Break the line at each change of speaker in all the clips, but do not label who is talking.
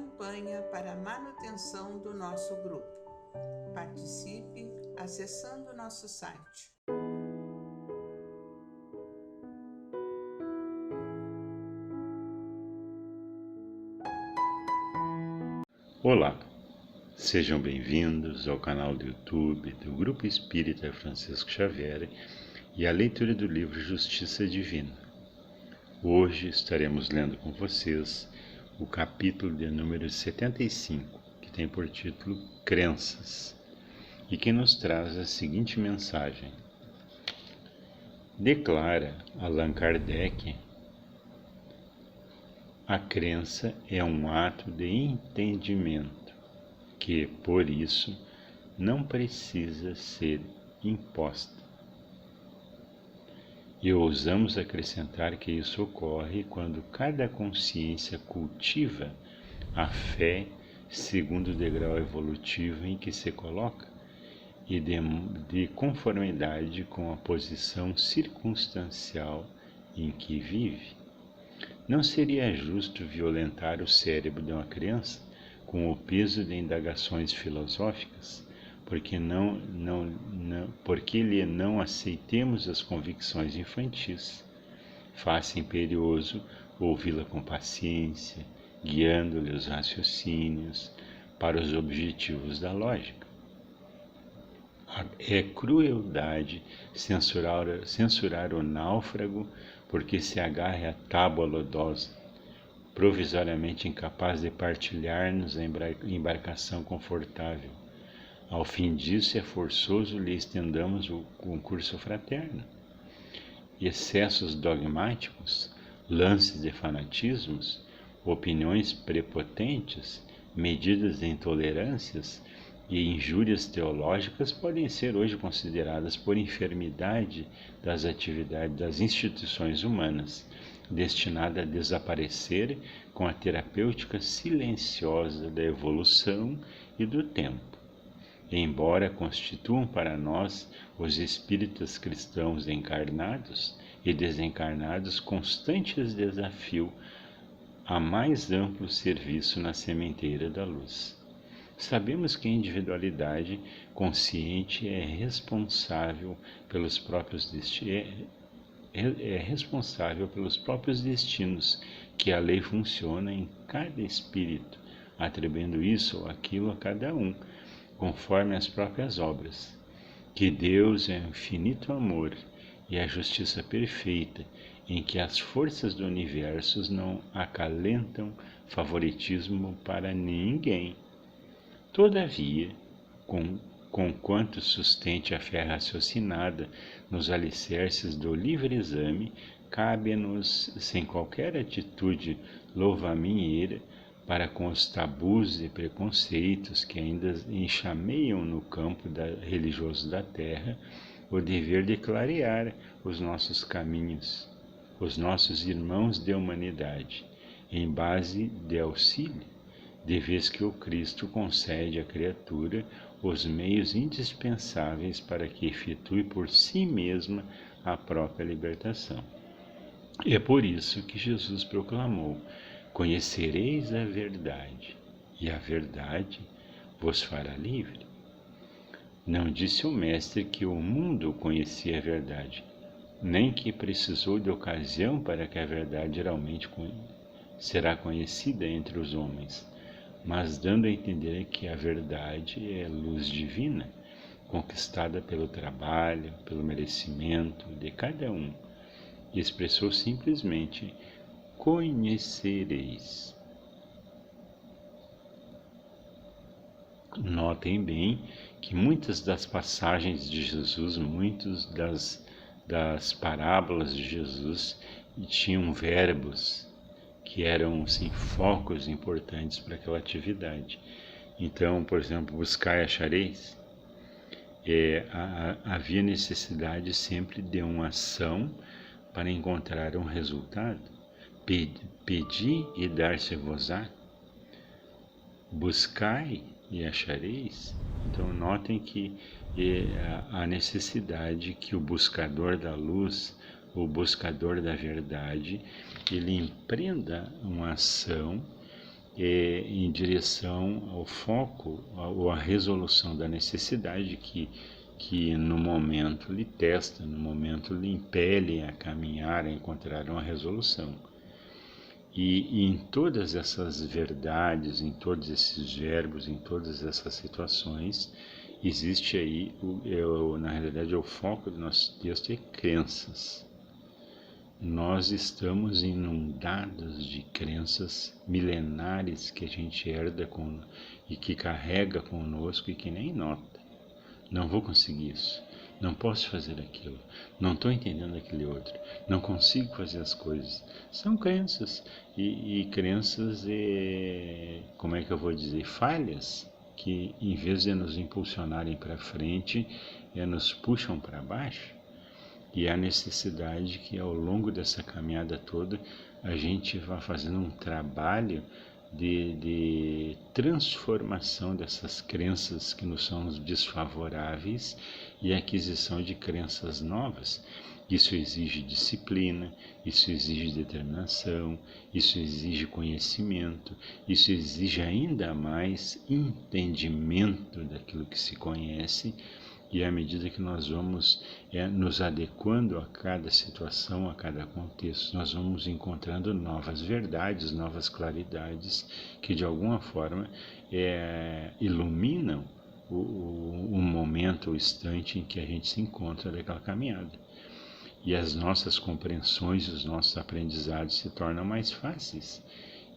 campanha para a manutenção do nosso grupo. Participe acessando nosso site.
Olá, sejam bem-vindos ao canal do YouTube do Grupo Espírita Francisco Xavier e à leitura do livro Justiça Divina. Hoje estaremos lendo com vocês o capítulo de número 75, que tem por título Crenças, e que nos traz a seguinte mensagem. Declara Allan Kardec: a crença é um ato de entendimento que, por isso, não precisa ser imposta. E ousamos acrescentar que isso ocorre quando cada consciência cultiva a fé segundo o degrau evolutivo em que se coloca e de conformidade com a posição circunstancial em que vive. Não seria justo violentar o cérebro de uma criança com o peso de indagações filosóficas, porque lhe não aceitemos as convicções infantis. Faça imperioso ouvi-la com paciência, guiando-lhe os raciocínios para os objetivos da lógica. É crueldade censurar o náufrago porque se agarra à tábua lodosa, provisoriamente incapaz de partilhar-nos a embarcação confortável. Ao fim disso, é forçoso lhe estendamos o concurso fraterno. Excessos dogmáticos, lances de fanatismos, opiniões prepotentes, medidas de intolerâncias e injúrias teológicas podem ser hoje consideradas por enfermidade das atividades das instituições humanas, destinada a desaparecer com a terapêutica silenciosa da evolução e do tempo. Embora constituam para nós, os espíritas cristãos encarnados e desencarnados, constantes desafio a mais amplo serviço na sementeira da luz. Sabemos que a individualidade consciente é responsável pelos próprios destinos, que a lei funciona em cada espírito, atribuindo isso ou aquilo a cada um, conforme as próprias obras. Que Deus é o infinito amor e a justiça perfeita, em que as forças do universo não acalentam favoritismo para ninguém. Todavia, conquanto sustente a fé raciocinada nos alicerces do livre exame, cabe-nos, sem qualquer atitude louvaminheira, para com os tabus e preconceitos que ainda enxameiam no campo religioso da terra, o dever de clarear os nossos caminhos, os nossos irmãos de humanidade, em base de auxílio, de vez que o Cristo concede à criatura os meios indispensáveis para que efetue por si mesma a própria libertação. É por isso que Jesus proclamou: conhecereis a verdade, e a verdade vos fará livre. Não disse o Mestre que o mundo conhecia a verdade, nem que precisou de ocasião para que a verdade realmente será conhecida entre os homens, mas dando a entender que a verdade é luz divina, conquistada pelo trabalho, pelo merecimento de cada um, e expressou simplesmente: conhecereis. Notem bem que muitas das passagens de Jesus, muitas das parábolas de Jesus tinham verbos que eram assim, focos importantes para aquela atividade. Então, por exemplo, buscar e achareis, havia necessidade sempre de uma ação para encontrar um resultado. Pedi e dar-se-vos-á, buscai e achareis. Então, notem que a necessidade que o buscador da luz, o buscador da verdade, ele empreenda uma ação em direção ao foco ou à resolução da necessidade que no momento lhe testa, no momento lhe impele a caminhar, a encontrar uma resolução. E em todas essas verdades, em todos esses verbos, em todas essas situações, existe aí, na realidade, o foco do nosso texto é crenças. Nós estamos inundados de crenças milenares que a gente herda e que carrega conosco e que nem nota. Não vou conseguir isso, não posso fazer aquilo, não estou entendendo aquele outro, não consigo fazer as coisas. São crenças e crenças, como é que eu vou dizer, falhas, que em vez de nos impulsionarem para frente, nos puxam para baixo. E a necessidade que ao longo dessa caminhada toda a gente vá fazendo um trabalho de transformação dessas crenças que nos são desfavoráveis e aquisição de crenças novas. Isso exige disciplina, isso exige determinação, isso exige conhecimento, isso exige ainda mais entendimento daquilo que se conhece. E à medida que nós vamos nos adequando a cada situação, a cada contexto, nós vamos encontrando novas verdades, novas claridades que de alguma forma iluminam o momento, o instante em que a gente se encontra daquela caminhada. E as nossas compreensões, os nossos aprendizados se tornam mais fáceis.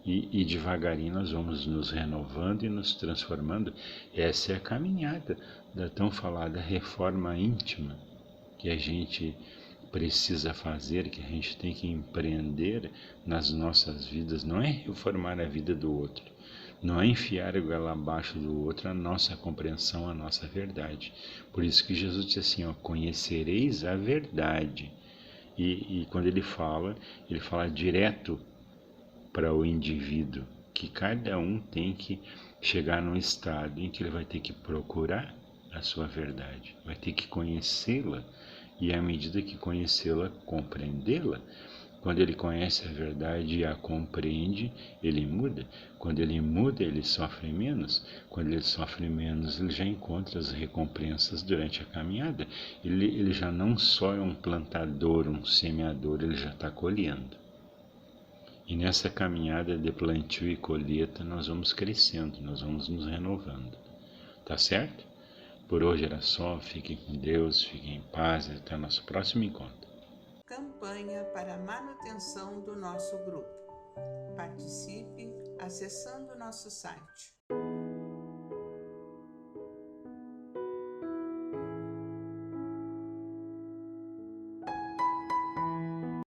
E devagarinho nós vamos nos renovando e nos transformando. Essa é a caminhada da tão falada reforma íntima que a gente precisa fazer, que a gente tem que empreender nas nossas vidas. Não é reformar a vida do outro, não é enfiar o goela abaixo do outro a nossa compreensão, a nossa verdade. Por isso que Jesus disse assim, conhecereis a verdade. E quando ele fala direto para o indivíduo, que cada um tem que chegar num estado em que ele vai ter que procurar a sua verdade, vai ter que conhecê-la e à medida que conhecê-la, compreendê-la. Quando ele conhece a verdade e a compreende, ele muda. Quando ele muda, ele sofre menos. Quando ele sofre menos, ele já encontra as recompensas durante a caminhada. Ele já não só é um plantador, um semeador, ele já está colhendo. E nessa caminhada de plantio e colheita nós vamos crescendo, nós vamos nos renovando. Tá certo? Por hoje era só, fiquem com Deus, fiquem em paz e até o nosso próximo encontro.
Campanha para a manutenção do nosso grupo. Participe acessando nosso site